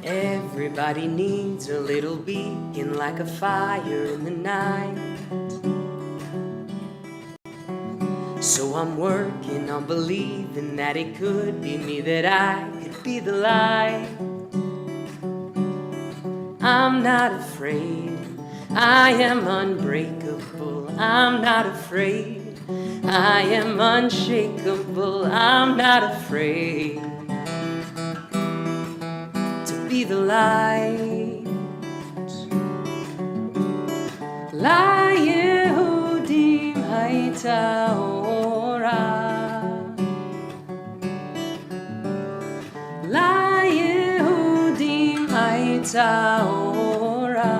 Everybody needs a little beacon like a fire in the night. So I'm working on believing that it could be me, that I could be the light. I'm not afraid, I am unbreakable. I'm not afraid, I am unshakable. I'm not afraid to be the light. La Yehudim hayta ora, La Yehudim hayta ora,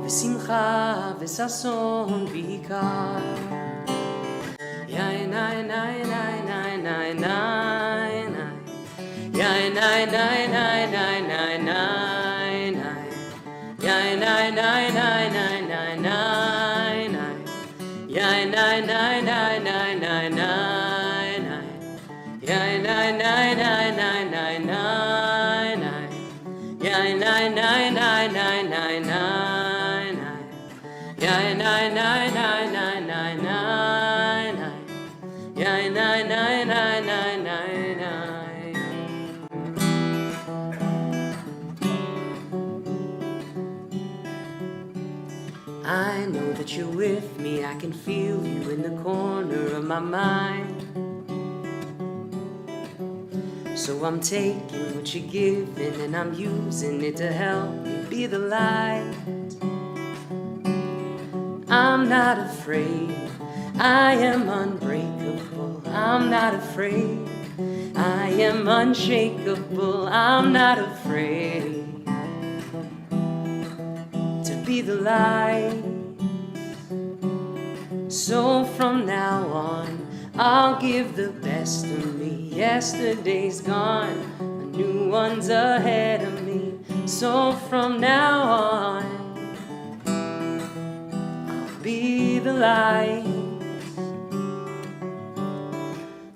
v'simcha v'sason v'ikar. Yain nai nai nai nai nai nai nai, Yain nai nai nai nai nai nai nai, Yain nai nai nai nai nai nai nai, Yain nai nai nai nai nai nai nai, Yain nai nai nai nai nai nai nai, Yain nai nai nai nai nai nai nai, Yain nai nai nai nai nai nai nai, Yain nai nai nai nai nai nai. I know that you're with me, I can feel you in the corner of my mind. So I'm taking what you're giving and I'm using it to help me be the light. I'm not afraid, I am unbreakable. I'm not afraid, I am unshakable. I'm not afraid to be the light. So from now on, I'll give the best of me. Yesterday's gone, a new one's ahead of me. So from now on, I'll be the light.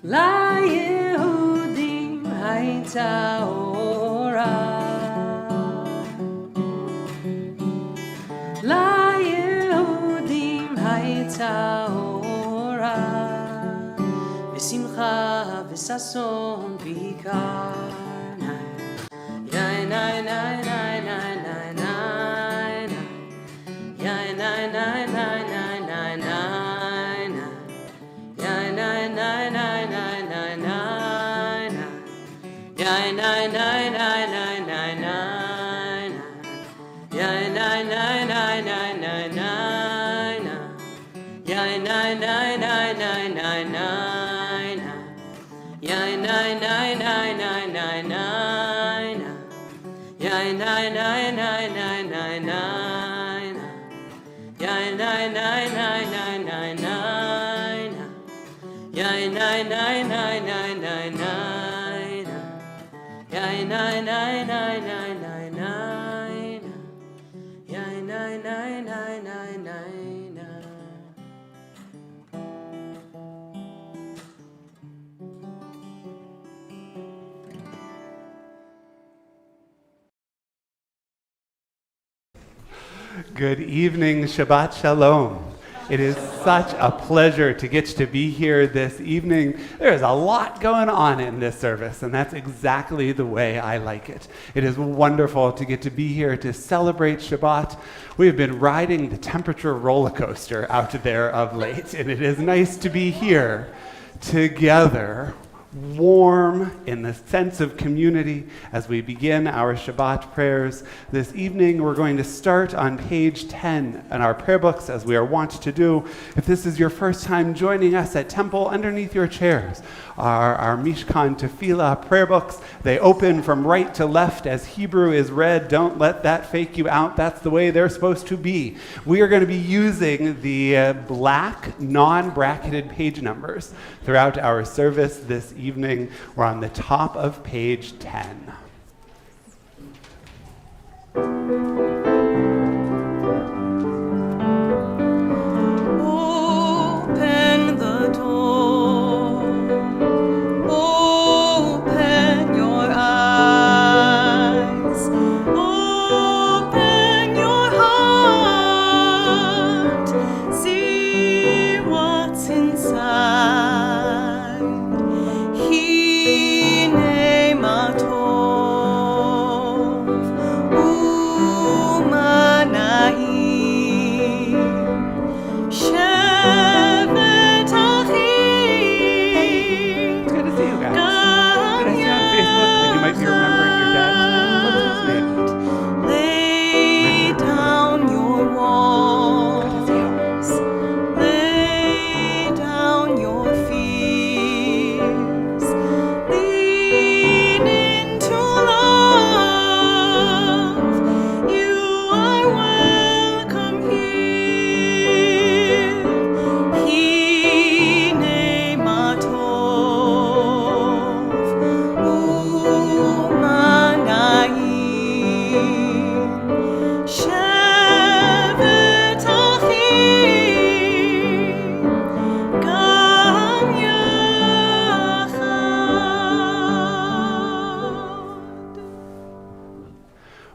La Yehudim hayta ora, La Yehudim hayta ora, v'simcha v'sason v'ikar. Yain nai nai nai nai nai nai nai, Yain nai nai nai nai nai nai nai, Yain nai nai nai nai nai nai nai, Yain nai nai nai nai nai nai nai, Yain nai nai nai nai nai nai nai, Yain nai nai nai nai nai nai nai, Yain nai nai nai nai nai nai nai, Yain nai nai nai nai nai nai nai, Yain nai nai nai nai nai nai nai, Yain nai nai nai nai nai nai nai, Yain nai nai nai nai nai nai nai, Yain nai nai nai nai nai nai. Good evening, Shabbat Shalom. It is such a pleasure to get to be here this evening. There's a lot going on in this service, and that's exactly the way I like it. It is wonderful to get to be here to celebrate Shabbat. We've been riding the temperature roller coaster out there of late, and it is nice to be here together, warm in the sense of community as we begin our Shabbat prayers. This evening we're going to start on page 10 in our prayer books, as we are wont to do. If this is your first time joining us at Temple, underneath your chairs are our Mishkan Tefillah prayer books. They open from right to left as Hebrew is read. Don't let that fake you out. That's the way they're supposed to be. We are going to be using the black non-bracketed page numbers throughout our service this evening. We're on the top of page 10. Open the door, open your eyes.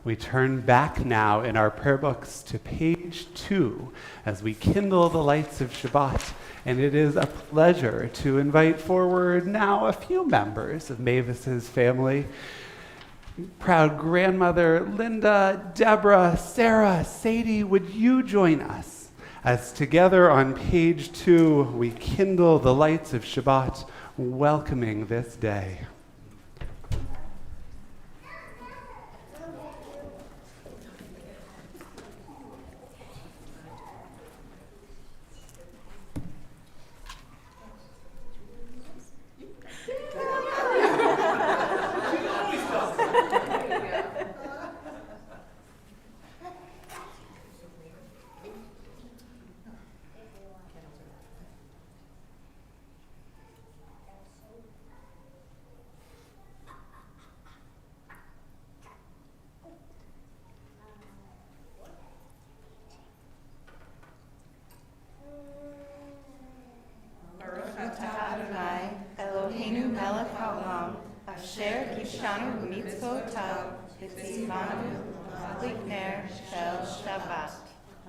We turn back now in our prayer books to page 2 as we kindle the lights of Shabbat. And it is a pleasure to invite forward now a few members of Mavis's family. Proud grandmother Linda, Deborah, Sarah, Sadie, would you join us as together on page 2 we kindle the lights of Shabbat, welcoming this day.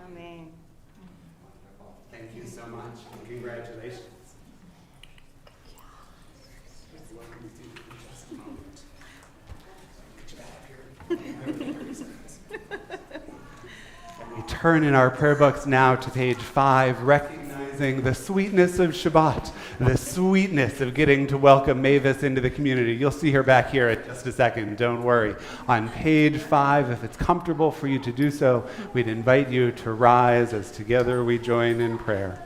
Amen. Thank you so much, and congratulations. We turn in our prayer books now to page 5, recognizing the sweetness of Shabbat, the sweetness of getting to welcome Mavis into the community. You'll see her back here in just a second, don't worry. On page 5, if it's comfortable for you to do so, we'd invite you to rise as together we join in prayer.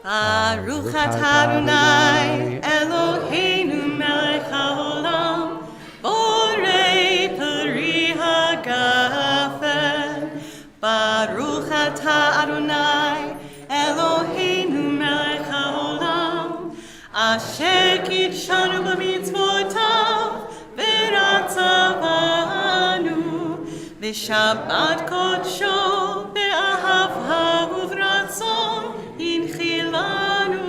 Baruch atah Adonai Eloheinu melech haolam borei peri hagafen. Baruch atah Adonai Eloheinu melech haolam asher kidshanu b'mitzvotav v'ratzavanu v'shabbat kodsho be'ahavha uvratzon inchilanu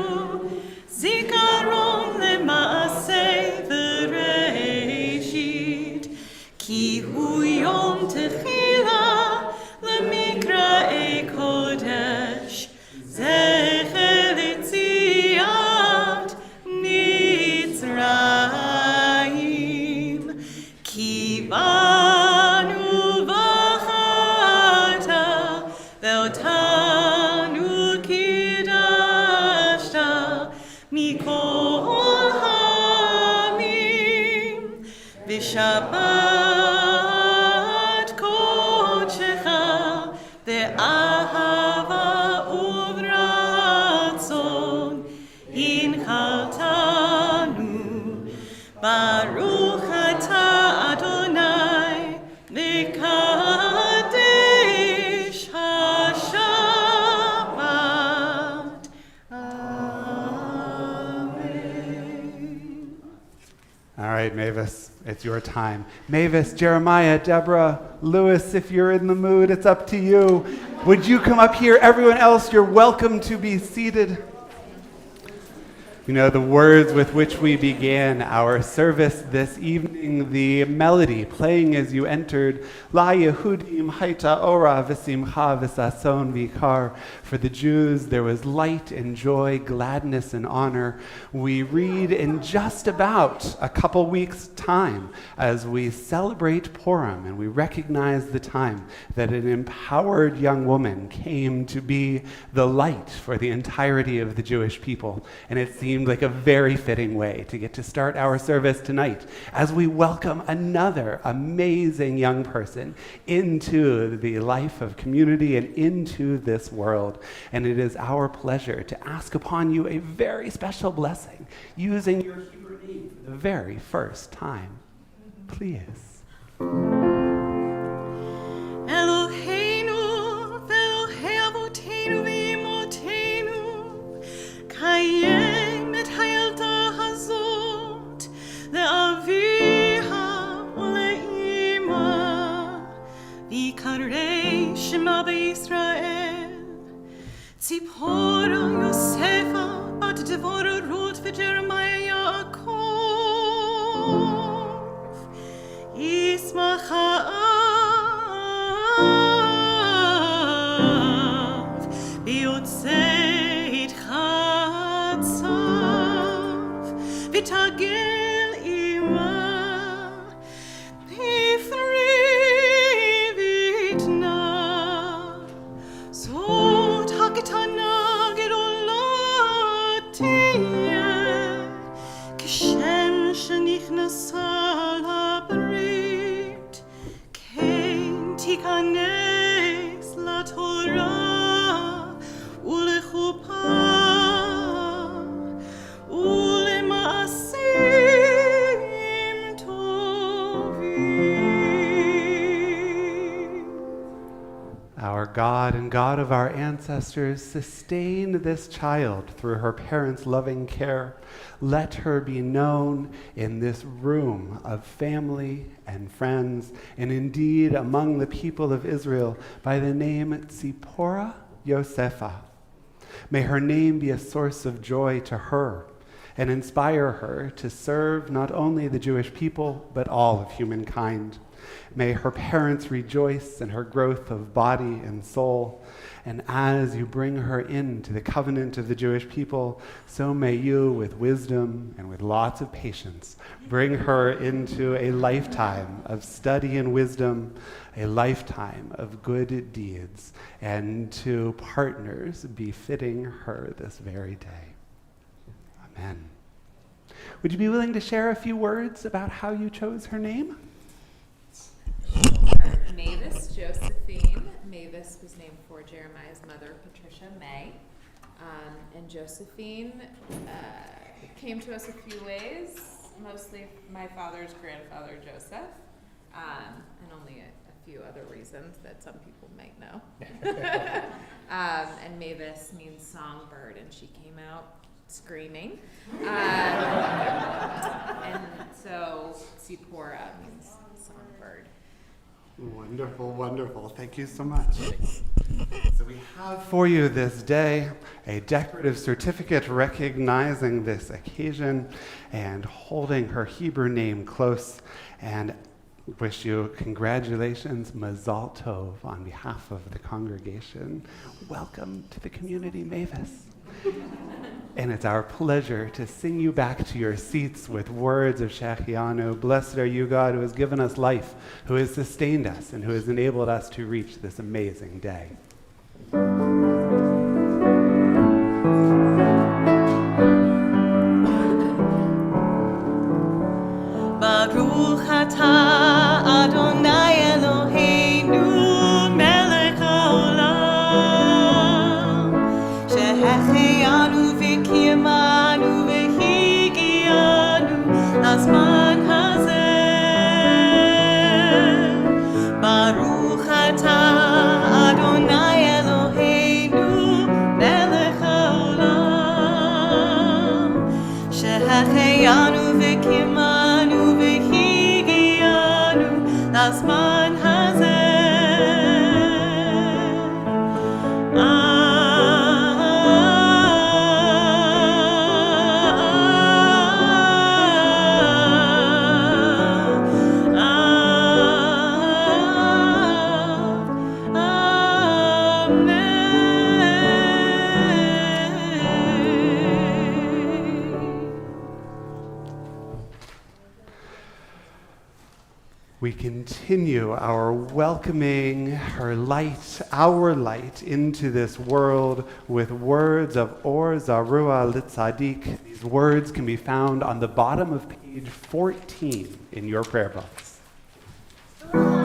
zikaron le'maaseh v'reishit ki hu yom techila le'mikra'ei kodesh zecher letziat Mitzrayim ki banu v'chata ve'otanu kidashta mikol hamim v'shabbat kodshecha ve'ahava uvratzon inchaltanu Baruch atah Adonai v'kadesh haShabbat. Amen. All right, Mavis, it's your time. Mavis, Jeremiah, Deborah, Lewis, if you're in the mood, it's up to you. Would you come up here? Everyone else, you're welcome to be seated. You know, the words with which we began our service this evening, the melody playing as you entered, La Yehudim Haita Ora V'Simcha V'Sason V'Ikar. For the Jews, there was light and joy, gladness and honor. We read in just about a couple weeks' time as we celebrate Purim and we recognize the time that an empowered young woman came to be the light for the entirety of the Jewish people. And it seemed like a very fitting way to get to start our service tonight as we welcome another amazing young person into the life of community and into this world. And it is our pleasure to ask upon you a very special blessing using your Hebrew name for the very first time. Please. Eloheinu ve'Elohei avoteinu v'imotenu kayem et hayilta hazot le'aviha ule'ima v'karei shema b'Yisrael tzipora Yosefa bat Devora Ruth v'Jeremiah Yaakov Yismacha תגל עמה, פפרי ויתנה, זאת הקטנה גדולה תהיה, כשם שנכנסה לברית, כן תיכנס לתורה ולחופה ולמעשים טובים. Our God and God of our ancestors, sustain this child through her parents' loving care. Let her be known in this room of family and friends, and indeed among the people of Israel, by the name Tzipporah Yosepha. May her name be a source of joy to her and inspire her to serve not only the Jewish people, but all of humankind. May her parents rejoice in her growth of body and soul. And as you bring her into the covenant of the Jewish people, so may you, with wisdom and with lots of patience, bring her into a lifetime of study and wisdom, a lifetime of good deeds, and to partners befitting her this very day. Amen. Would you be willing to share a few words about how you chose her name? Mavis Josephine. Mavis was named for Jeremiah's mother, Patricia May. And Josephine came to us a few ways, mostly my father's grandfather, Joseph, and only a few other reasons that some people might know. And Mavis means songbird, and she came out screaming. And so Tzipporah means songbird. Wonderful, wonderful. Thank you so much. So we have for you this day a decorative certificate recognizing this occasion and holding her Hebrew name close, and wish you congratulations, Mazal Tov, on behalf of the congregation. Welcome to the community, Mavis. And it's our pleasure to sing you back to your seats with words of Shechianu. Blessed are you, God, who has given us life, who has sustained us, and who has enabled us to reach this amazing day. Baruch atah Adonai Eloheinu melech haolam, שהחיינו וקיימנו והגיענו לזמן הזה. ברוך אתה אדוני אלוהינו מלך העולם, שהחיינו וקיימנו והגיענו לזמן הזה. We continue our welcoming her light, our light, into this world with words of Or Zarua Litzadik. These words can be found on the bottom of page 14 in your prayer books. Oh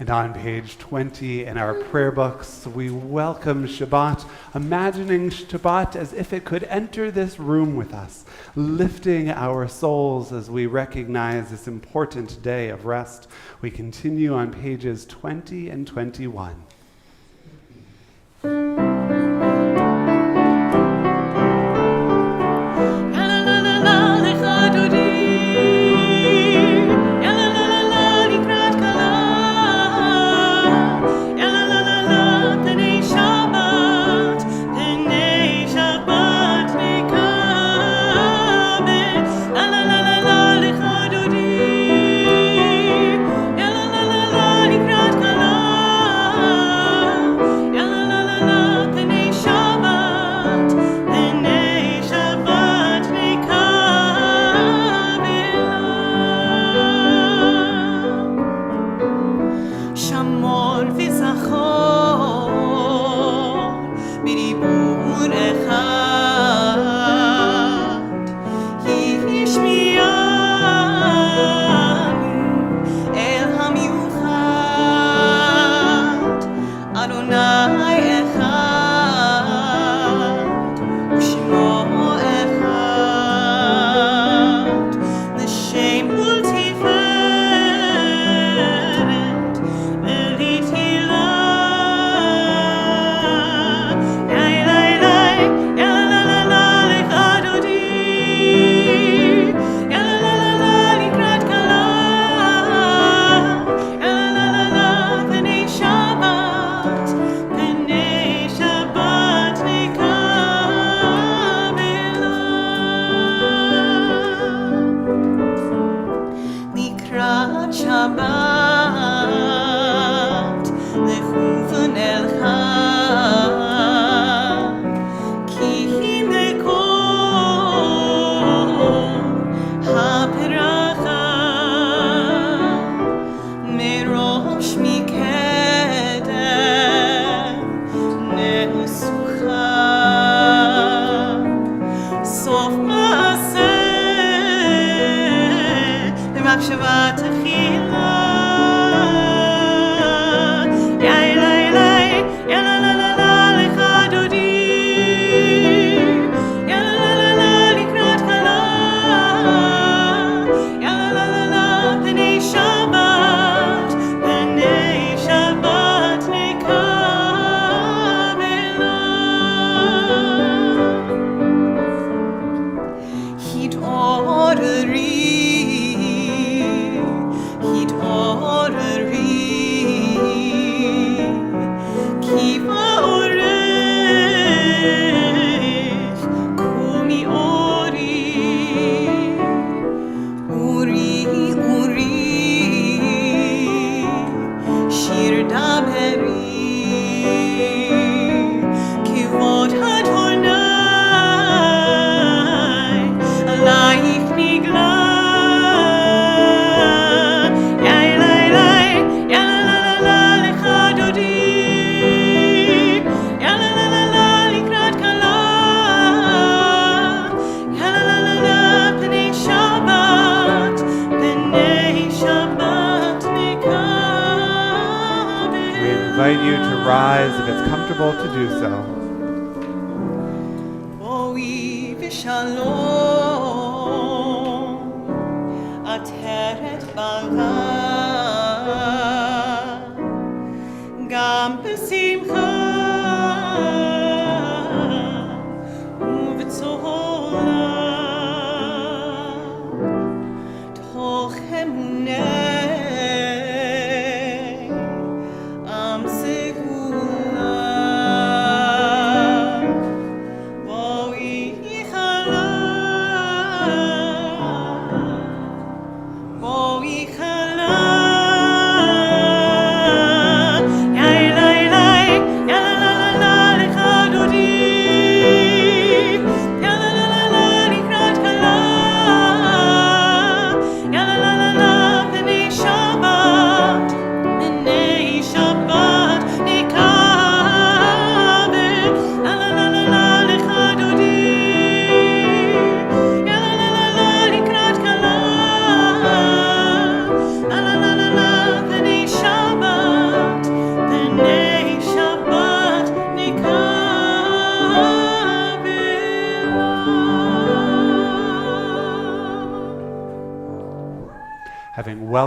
And on page 20 in our prayer books, we welcome Shabbat, imagining Shabbat as if it could enter this room with us, lifting our souls as we recognize this important day of rest. We continue on pages 20 and 21. Invite you to rise if it's comfortable to do so. Boi v'shalom ateret bala gam b'simcha u'v'tzola toch emuneh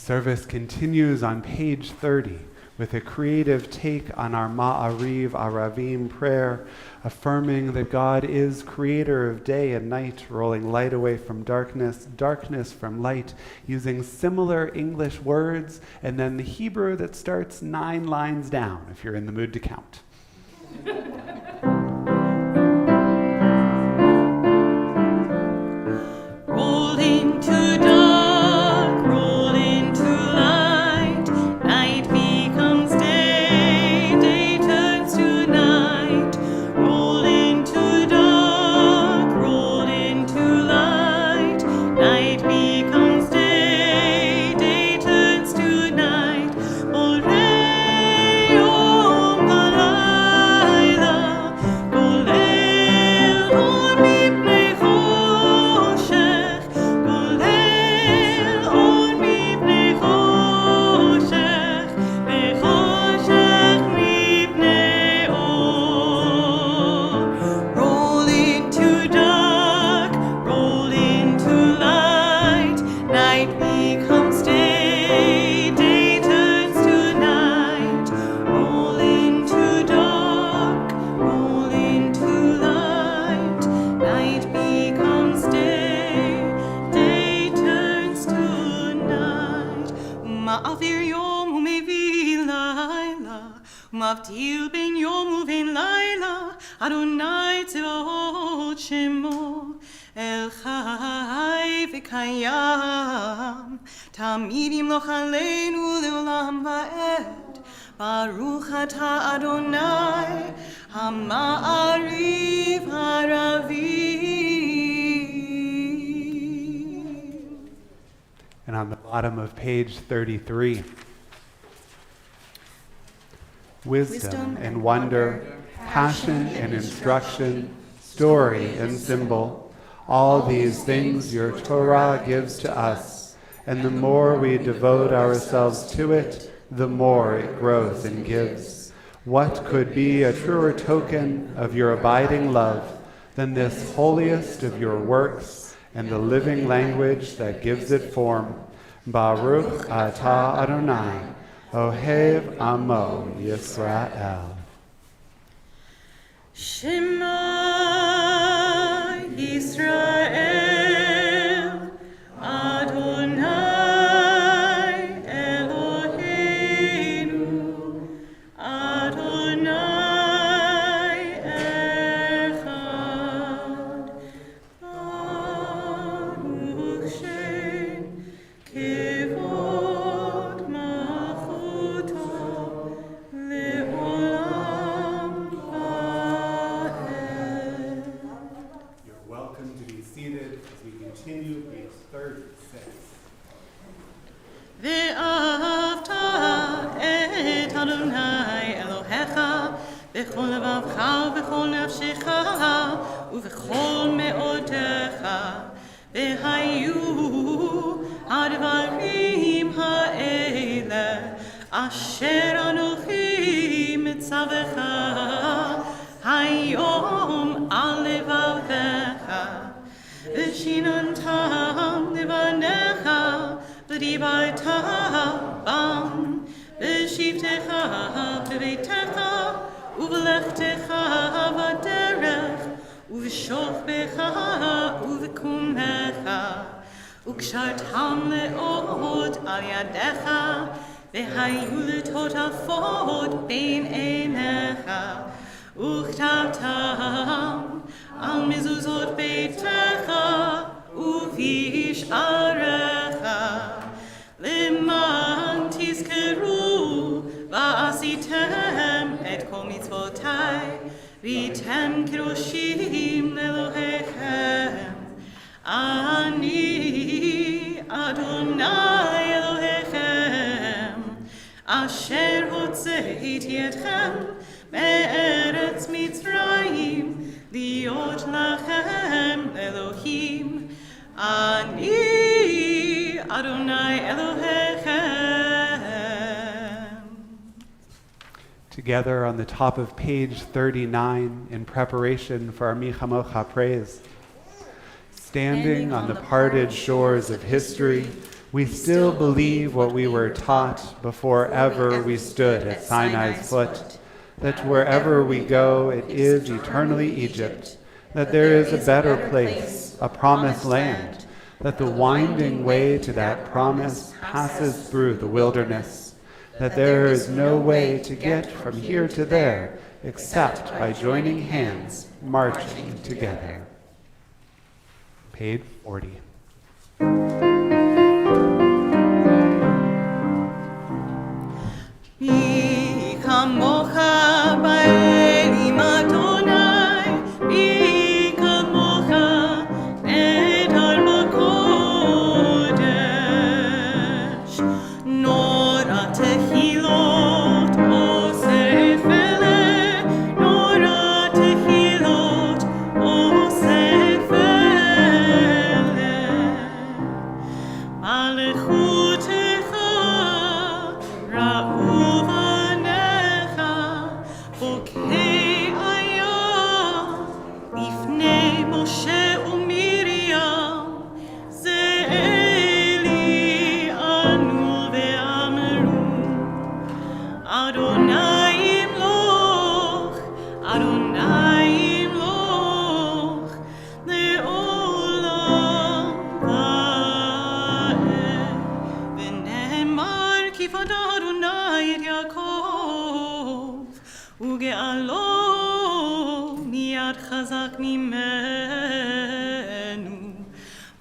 Service continues on page 30 with a creative take on our Ma'ariv Aravim prayer, affirming that God is creator of day and night, rolling light away from darkness, darkness from light, using similar English words, and then the Hebrew that starts 9 lines down, if you're in the mood to count. Roll into dark, roll into light. Night becomes day, day turns to night. Roll into dark, roll into light. Night becomes day, day turns to night. Borei yom balayla, golel or mipnei choshech, golel or mipnei choshech, vechoshech mipnei or. Roll into dark, roll into light. Night becomes day, day turns to night. Roll into dark, roll into light. Night becomes day, day turns to night. Ma'avir yom u'mevi laila, u'mavdil ben yom u'ben laila. Adonai tzvaot shemo, El Chai v'kayam. Tamid yimloch aleinu le'olam va'ed. Baruch atah Adonai, Hama'ariv Haravim. And on the bottom of page 33, wisdom and wonder, passion and instruction, story and symbol, all these things your Torah gives to us, and the more we devote ourselves to it, the more it grows and gives. What could be a truer token of your abiding love than this holiest of your works and the living language that gives it form? Baruch atah Adonai, Ohev Amo Yisrael. Shema Yisrael, Adonai Eloheinu, Adonai Echad. Baruch Shem Kevod Malchuto Le'olam Va'ed. You're welcome to be seated as we continue page 36. ואהבת את אדוני אלוהיך בכל לבבך ובכל נפשך ובכל מאודך, והיו הדברים האלה אשר אנוכי מצווך היום על לבבך, ושיננתם לבניך ודיברת בם בשבתך בביתך ובלכתך בדרך ובשוכבך ובקומך, וקשרתם לאות על ידך, והיו לטוטפות בין עיניך, וכתבתם על מזוזות ביתך ובשעריך, למען תזכרו ועשיתם את כל מצוותיי, והייתם קדושים לאלוהיכם. אני אדוני אלוהיכם, אשר הוצאתי אתכם מארץ מצרים, להיות לכם אלוהים. אני אדוני אלוהיכם. Together on the top of page 39 in preparation for our Mi Chamocha praise. Standing on the parted shores of history, We still believe what we were taught before ever we stood at Sinai's foot, that wherever we go it is eternally Egypt, that there is a better place, a promised land, that the winding way to that promise passes through the wilderness, that there is no way to get from here to there except by joining hands, marching together. Page 40.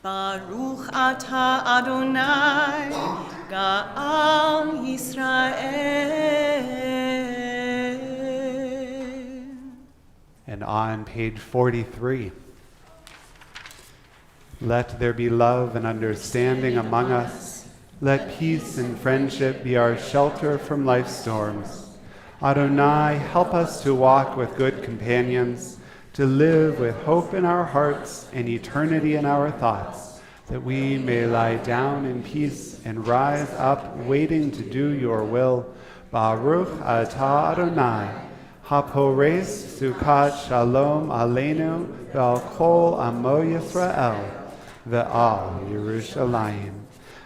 Baruch Ata Adonai Ga'al Yisrael. And on page 43. Let there be love and understanding among us. Let peace and friendship be our shelter from life's storms. Adonai, help us to walk with good companions, to live with hope in our hearts and eternity in our thoughts, that we may lie down in peace and rise up waiting to do your will. Baruch Atah Adonai, Hapores Sukkot Shalom Aleinu Ve'al Kol Amo Yisrael Ve'al Yerushalayim.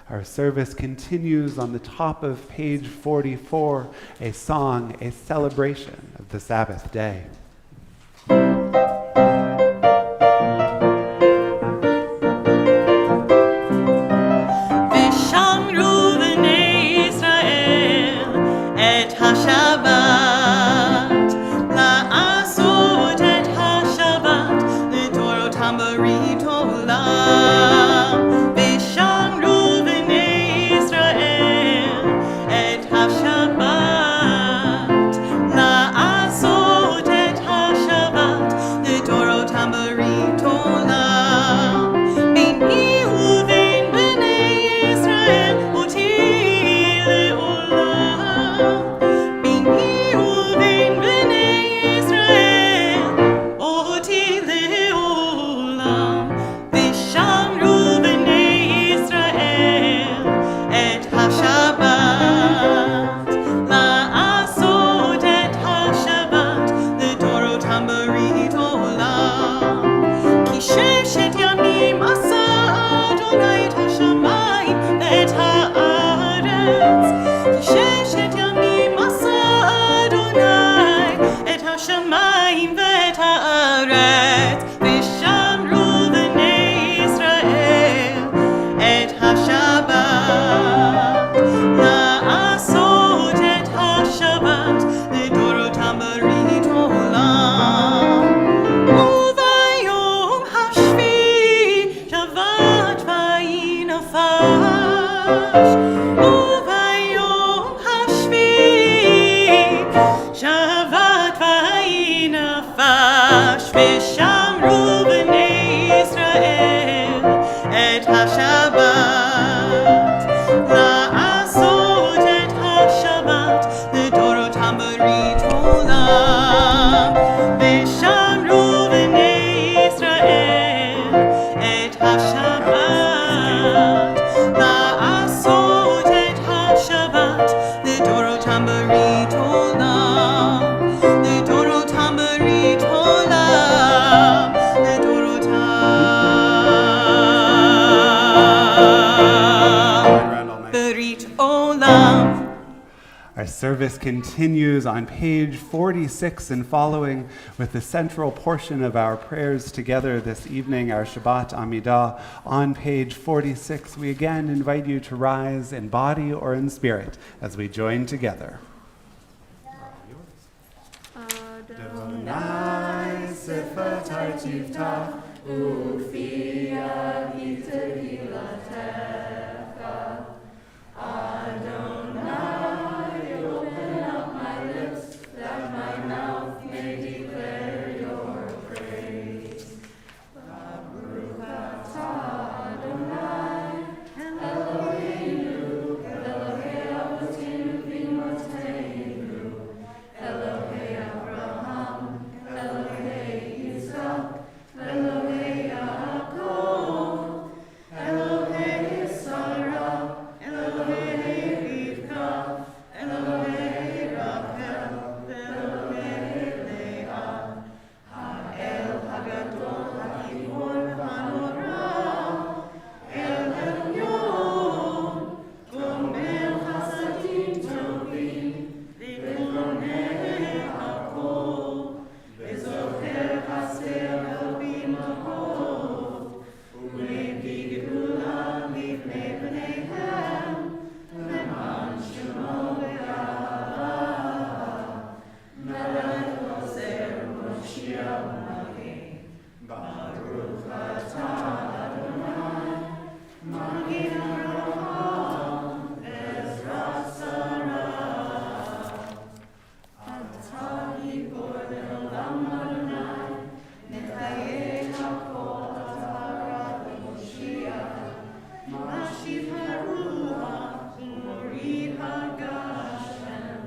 Our service continues on the top of page 44, a song, a celebration of the Sabbath day. Our service continues on page 46 and following with the central portion of our prayers together this evening, our Shabbat Amidah. On page 46, we again invite you to rise in body or in spirit as we join together. Adonai Sifat Tivta Ufia Itahilatecha Adonai, open up my lips that my mouth may declare your praise. Baruch atah Adonai, Eloheinu, Elohei Avotinu v'Imotzeinu, Elohei Abraham, Elohei Yitzchak, Elohei Yaakov, Elohei Sarah, Elohei Rivka, Elohei Rachel, Elohei Leah, Ha'el Hagadol Ha'gibor Ha'nora, El Elyon, Gomer Chasadim Tovim, V'Koneh Hakol, V'Zocher Chaser V'Bimahot, U'Mevii Geula Livnei Bneihem, Leman Shemo Yahweh, Melech Ozer Moshiach Magin, Baruch atah Adonai, Magin Avraham, Ezra Sarah. Atah Gibor Le'olam Adonai, Mechayeh Hakol Atah Moshiach, Mashiv HaRuach Umorid HaGashem,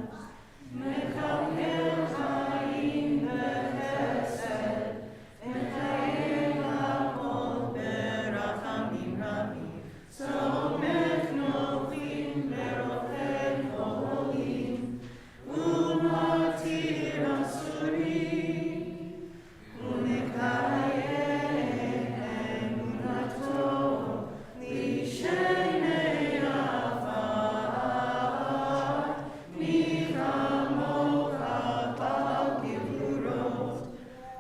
Mekapel Chaim B'Chesed, Mechayeh Hakol Berachamim Rabim, Somech Nochim Berochel Olim, Umatir Asurim, Umekayeh Emunato, Lishenei Avar, Michamocha Bal Gevurot,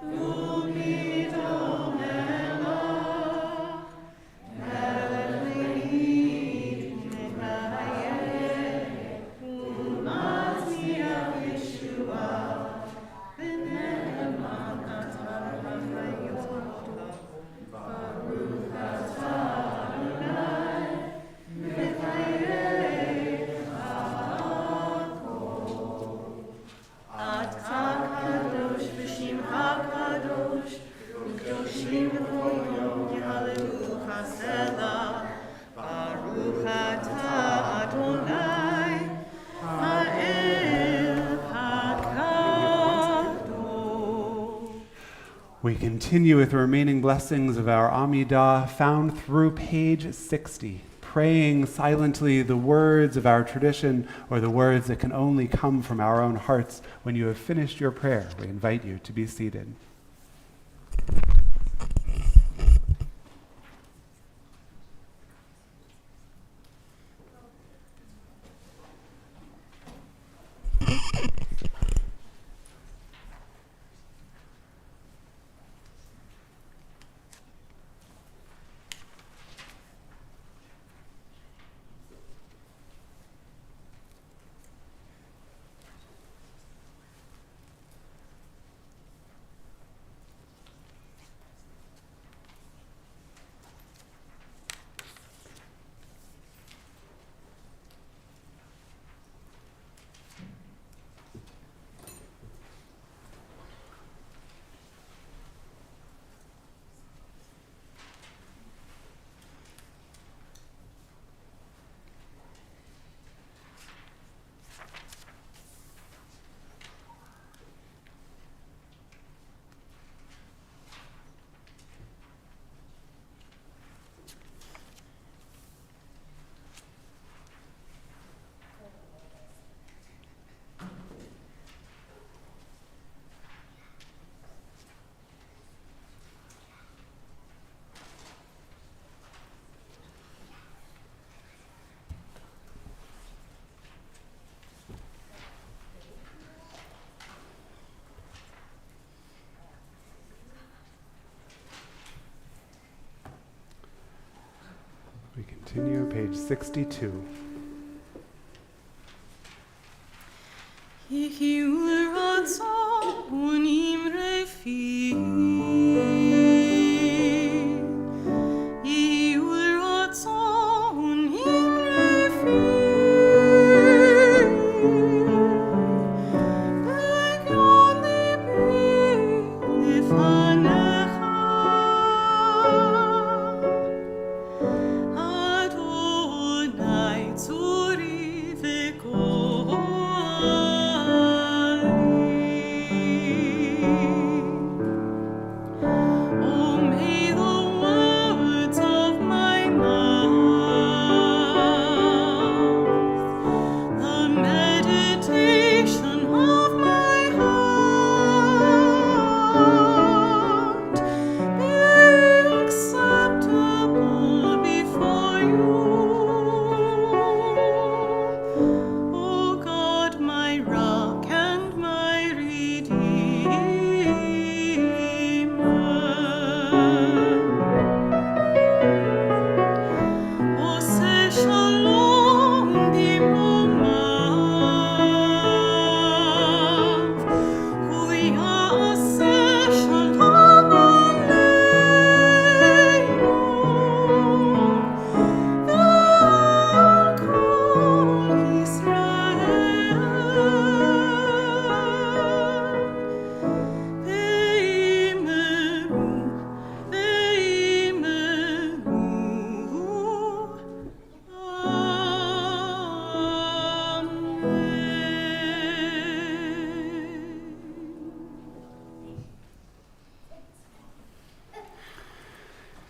Umidom Melach, Melech Leid, Mekayeh, Umatziach Yeshua, V'ne'eman atah ha'chayotav, Baruch atah Adonai, Mechayeh ha'akol. Atah kadosh v'shimcha kadosh, u'kedoshim b'kol yom yehallelu chaselah. Baruch atah Adonai, ha'el hakadosh. We continue with the remaining blessings of our Amidah found through page 60, praying silently the words of our tradition or the words that can only come from our own hearts. When you have finished your prayer, we invite you to be seated. continue, page 62.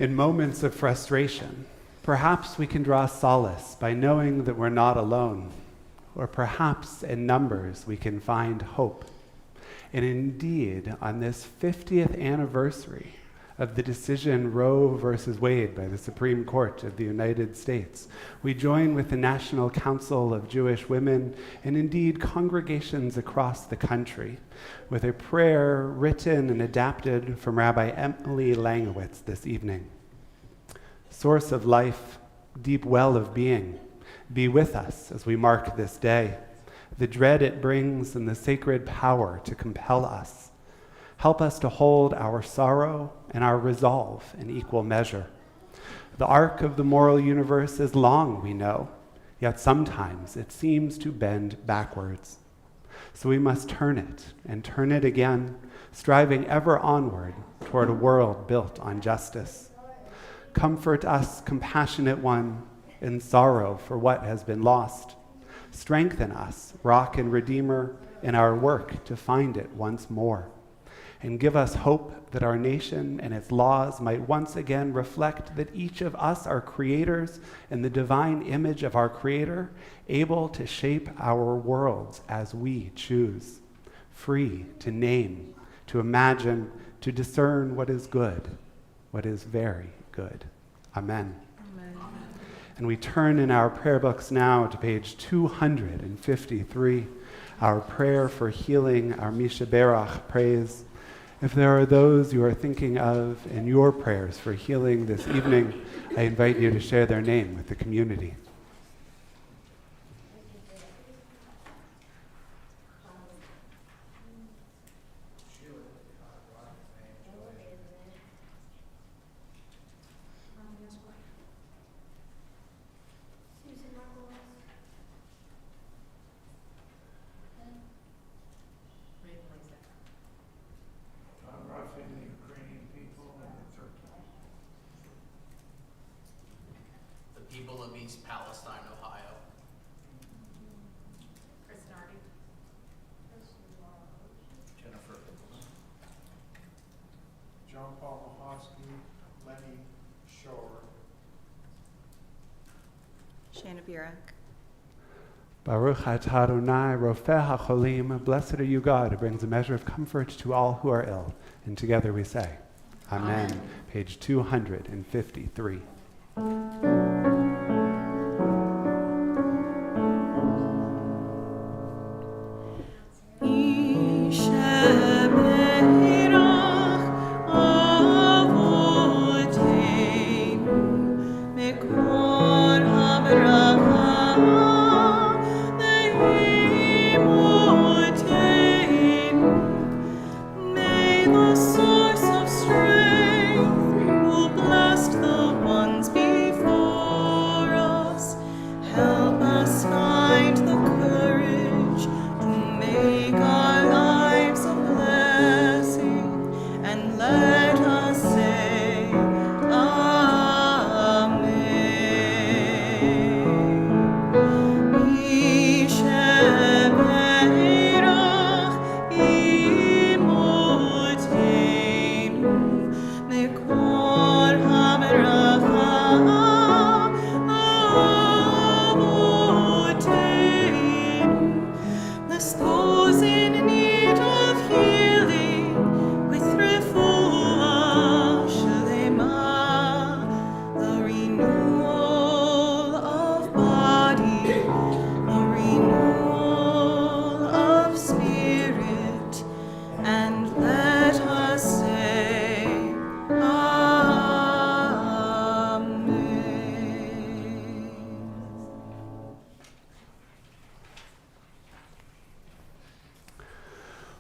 In moments of frustration, perhaps we can draw solace by knowing that we're not alone, or perhaps in numbers we can find hope. And indeed, on this 50th anniversary of the decision Roe versus Wade by the Supreme Court of the United States, we join with the National Council of Jewish Women and indeed congregations across the country with a prayer written and adapted from Rabbi Emily Langowitz this evening. Source of life, deep well of being, be with us as we mark this day, the dread it brings and the sacred power to compel us. Help us to hold our sorrow and our resolve in equal measure. The arc of the moral universe is long, we know, yet sometimes it seems to bend backwards. So we must turn it and turn it again, striving ever onward toward a world built on justice. Comfort us, compassionate one, in sorrow for what has been lost. Strengthen us, rock and redeemer, in our work to find it once more. And give us hope that our nation and its laws might once again reflect that each of us are creators in the divine image of our Creator, able to shape our worlds as we choose, free to name, to imagine, to discern what is good, what is very good. Amen. Amen. And we turn in our prayer books now to page 253, our prayer for healing, our Misha Berach praise. If there are those you are thinking of in your prayers for healing this evening, I invite you to share their name with the community. People of East Palestine, Ohio. Jennifer. John Paul Mahosky, Lenny Shore. Shanna Burek. Baruch atah Adonai, Rofeh HaCholim. Blessed are you, God, who brings a measure of comfort to all who are ill. And together we say, Amen. Amen. Page 253. Mekor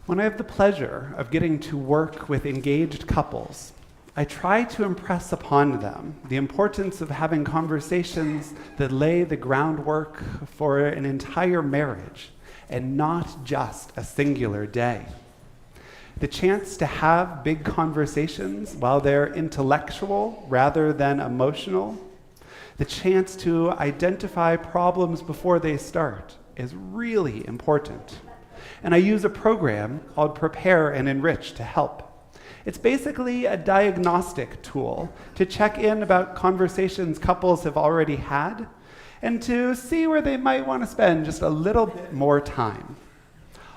When I have the pleasure of getting to work with engaged couples, I try to impress upon them the importance of having conversations that lay the groundwork for an entire marriage and not just a singular day. The chance to have big conversations while they're intellectual rather than emotional, the chance to identify problems before they start is really important. And I use a program called Prepare and Enrich to help. It's basically a diagnostic tool to check in about conversations couples have already had and to see where they might want to spend just a little bit more time.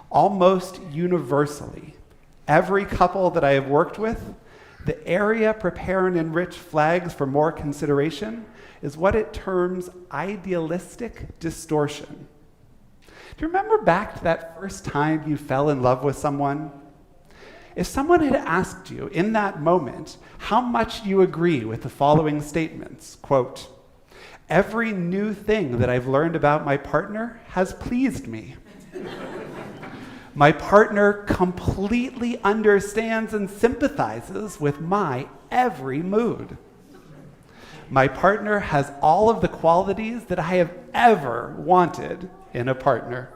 Almost universally, every couple that I have worked with, the area Prepare and Enrich flags for more consideration is what it terms idealistic distortion. Do you remember back to that first time you fell in love with someone? If someone had asked you in that moment how much you agree with the following statements, quote, "Every new thing that I've learned about my partner has pleased me. My partner completely understands and sympathizes with my every mood. My partner has all of the qualities that I have ever wanted in a partner."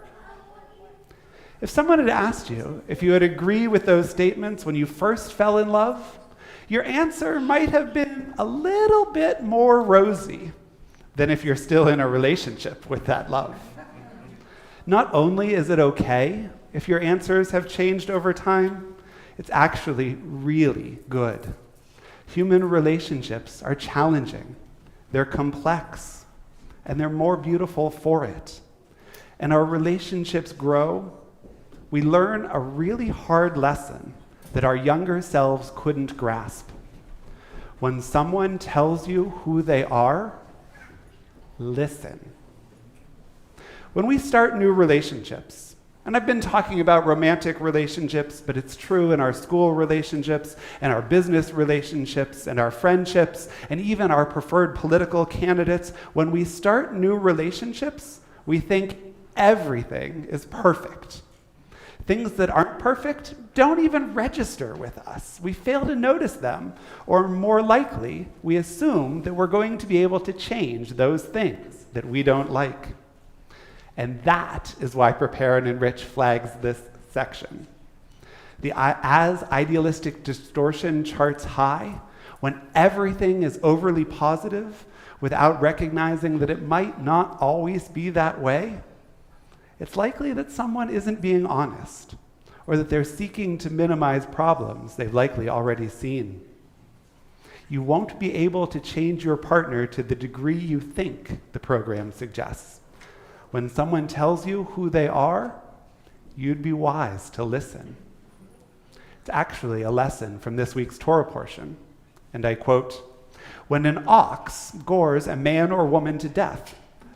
If someone had asked you if you would agree with those statements when you first fell in love, your answer might have been a little bit more rosy than if you're still in a relationship with that love. Not only is it okay if your answers have changed over time, it's actually really good. Human relationships are challenging, they're complex, and they're more beautiful for it. And our relationships grow. We learn a really hard lesson that our younger selves couldn't grasp. When someone tells you who they are, listen. When we start new relationships, and I've been talking about romantic relationships, but it's true in our school relationships, and our business relationships, and our friendships, and even our preferred political candidates, when we start new relationships, we think everything is perfect. Things that aren't perfect don't even register with us. We fail to notice them, or more likely, we assume that we're going to be able to change those things that we don't like. And that is why Prepare and Enrich flags this section. As idealistic distortion charts high, when everything is overly positive without recognizing that it might not always be that way, it's likely that someone isn't being honest, or that they're seeking to minimize problems they've likely already seen. You won't be able to change your partner to the degree you think the program suggests. When someone tells you who they are, you'd be wise to listen. It's actually a lesson from this week's Torah portion, and I quote, "When an ox gores a man or woman to death,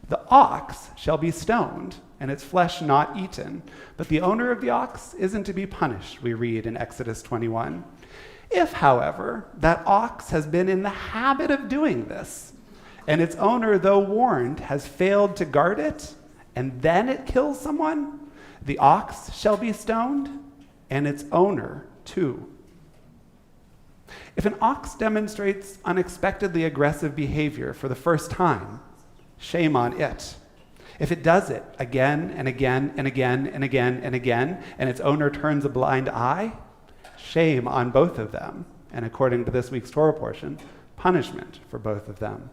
the ox shall be stoned, and its flesh not eaten. But the owner of the ox isn't to be punished," we read in Exodus 21. "If, however, that ox has been in the habit of doing this, and its owner, though warned, has failed to guard it, and then it kills someone, the ox shall be stoned, and its owner too." If an ox demonstrates unexpectedly aggressive behavior for the first time, shame on it. If it does it again and again and again and again and again, and its owner turns a blind eye, shame on both of them, and according to this week's Torah portion, punishment for both of them.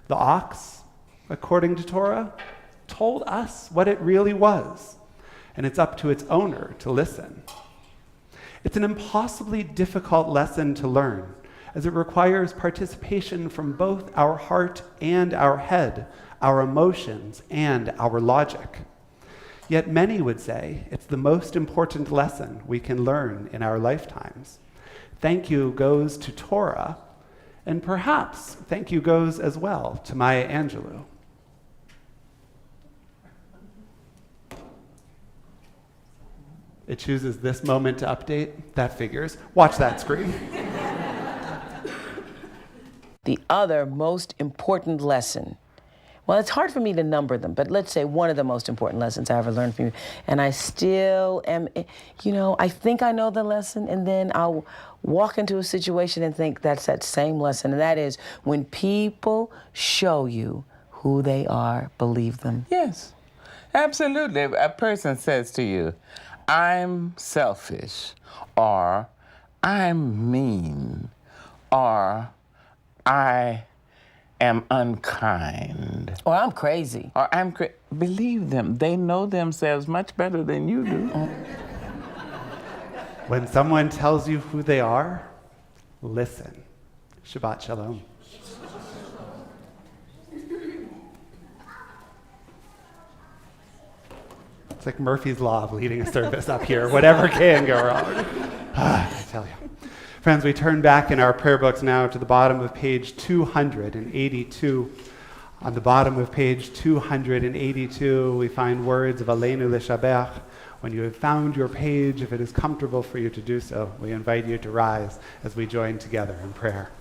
The ox, according to Torah, told us what it really was, and it's up to its owner to listen. It's an impossibly difficult lesson to learn, as it requires participation from both our heart and our head, our emotions and our logic. Yet many would say it's the most important lesson we can learn in our lifetimes. Thank you goes to Torah, and perhaps thank you goes as well to Maya Angelou. It chooses this moment to update. That figures. Watch that screen. The other most important lesson well, it's hard for me to number them, but let's say one of the most important lessons I ever learned from you, and I still am, I think I know the lesson, and then I'll walk into a situation and think that's that same lesson, and that is when people show you who they are, believe them. Yes, absolutely. A person says to you, I'm selfish, or I'm mean, or I am unkind. Or I'm crazy. Or believe them. They know themselves much better than you do. When someone tells you who they are, listen. Shabbat Shalom. It's like Murphy's Law of leading a service up here. Whatever can go wrong. I tell you. Friends, we turn back in our prayer books now to the bottom of page 282. On the bottom of page 282, we find words of Aleinu L'Shabach. When you have found your page, if it is comfortable for you to do so, we invite you to rise as we join together in prayer.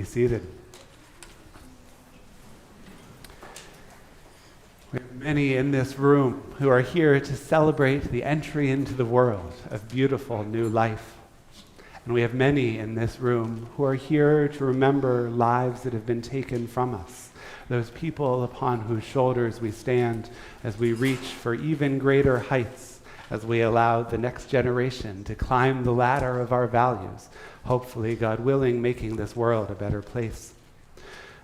Seated. We have many in this room who are here to celebrate the entry into the world of beautiful new life. And we have many in this room who are here to remember lives that have been taken from us, those people upon whose shoulders we stand as we reach for even greater heights, as we allow the next generation to climb the ladder of our values, hopefully, God willing, making this world a better place.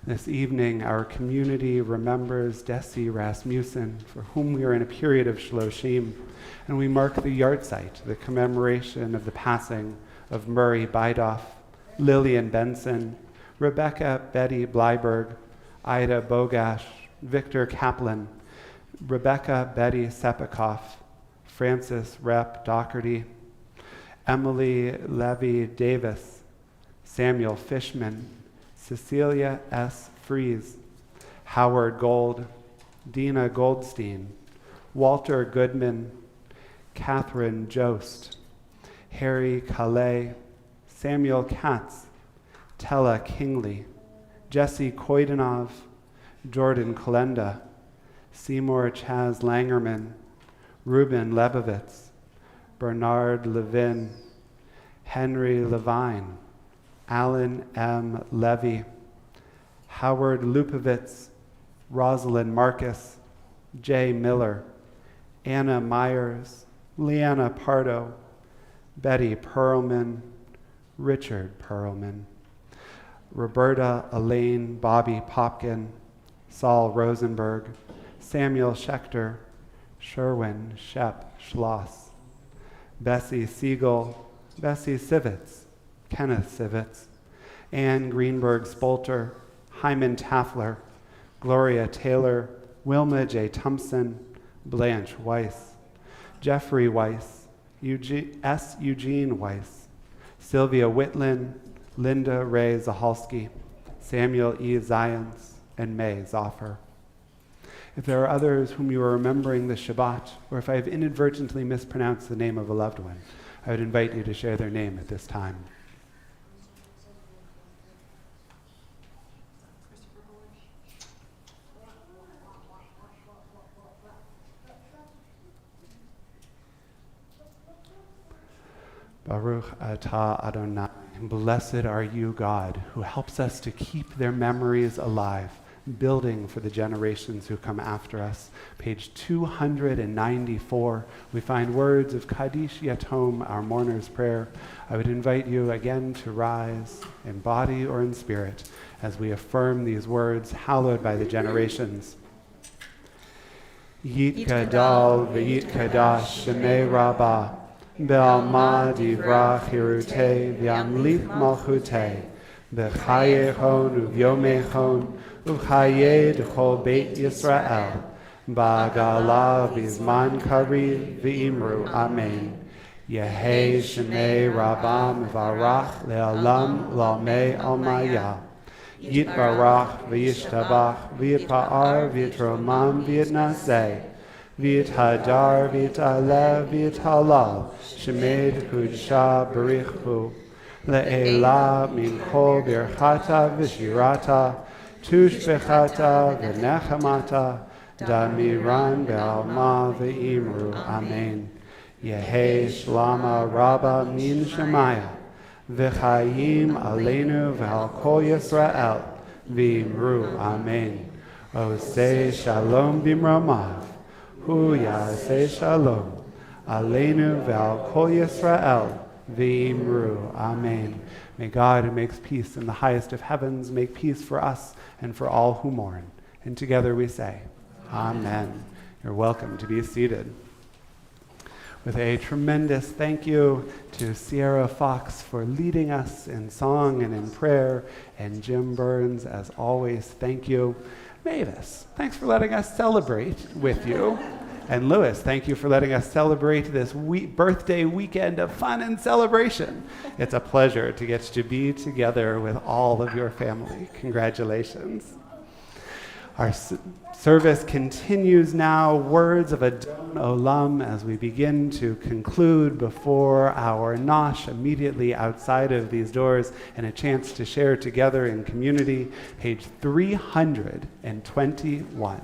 This evening, our community remembers Desi Rasmussen, for whom we are in a period of Shloshim, and we mark the yahrzeit, the commemoration of the passing of Murray Bidoff, Lillian Benson, Rebecca Betty Bleiberg, Ida Bogash, Victor Kaplan, Rebecca Betty Sepikoff, Francis Rep Doherty, Emily Levy Davis, Samuel Fishman, Cecilia S. Fries, Howard Gold, Dina Goldstein, Walter Goodman, Catherine Jost, Harry Calais, Samuel Katz, Tella Kingley, Jesse Koidanov, Jordan Kalenda, Seymour Chaz Langerman, Ruben Lebovitz, Bernard Levin, Henry Levine, Alan M. Levy, Howard Lupovitz, Rosalind Marcus, Jay Miller, Anna Myers, Leanna Pardo, Betty Perlman, Richard Perlman, Roberta Elaine Bobby Popkin, Saul Rosenberg, Samuel Schechter, Sherwin Shep Schloss, Bessie Siegel, Bessie Sivitz, Kenneth Sivitz, Anne Greenberg Spolter, Hyman Taffler, Gloria Taylor, Wilma J. Thompson, Blanche Weiss, Jeffrey Weiss, Eugene Weiss, Sylvia Whitlin, Linda Ray Zahalski, Samuel E. Zions, and May Zoffer. If there are others whom you are remembering this Shabbat, or if I have inadvertently mispronounced the name of a loved one, I would invite you to share their name at this time. Baruch atah Adonai. Blessed are you, God, who helps us to keep their memories alive, building for the generations who come after us. Page 294, we find words of Kaddish Yatom, our mourner's prayer. I would invite you again to rise in body or in spirit as we affirm these words, hallowed by the generations. Yit Gadal v'yit Kadash Shemei Rabbah Be'alma divrach hirutei v'yamlit malchutei b'chayechon uvyomechon u'chayei d'chol Beit Yisrael ba'gala v'zman kariv v'imru Amen. Yehei Shemei Rabbah mevarach le'alam l'almei almaya Yitbarach v'yishtabach v'yitpa'ar v'yitromam v'yitnaseh V'yithadar v'yitalev v'yithalal Shemed Kudsha Barichu Le'ela min kol birchata v'shirata Tushbechata v'nechamata Damiran be'alma v'imru Amen. Yehei Shlama Rabba min Shemaya V'chayim aleinu v'al kol Yisrael v'imru Amen. Oseh shalom b'mromav Hu yaseh shalom aleinu v'al kol Yisrael v'imru Amen. May God, who makes peace in the highest of heavens, make peace for us and for all who mourn. And together we say, Amen. You're welcome to be seated. With a tremendous thank you to Sierra Fox for leading us in song and in prayer, and Jim Burns, as always, thank you. Mavis, thanks for letting us celebrate with you. And Lewis, thank you for letting us celebrate this birthday weekend of fun and celebration. It's a pleasure to get to be together with all of your family. Congratulations. Our service continues now, words of Adon Olam, as we begin to conclude before our nosh immediately outside of these doors, and a chance to share together in community, page 321.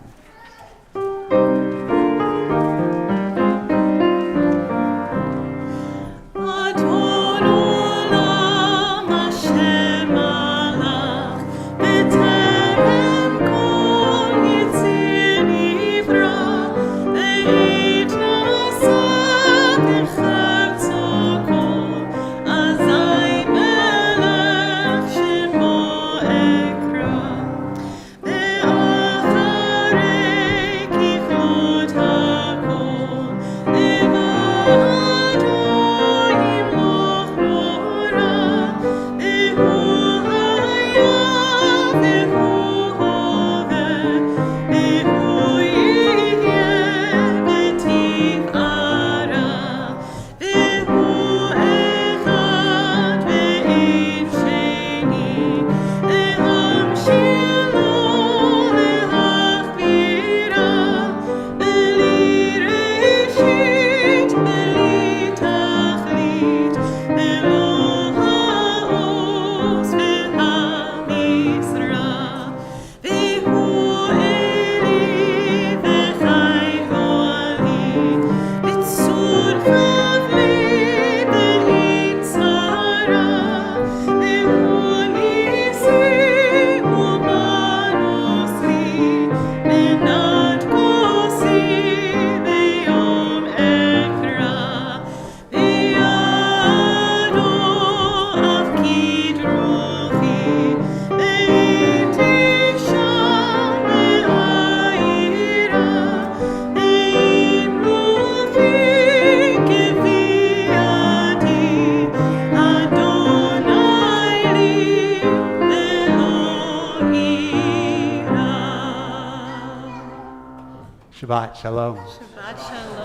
Shabbat Shalom. Shabbat Shalom.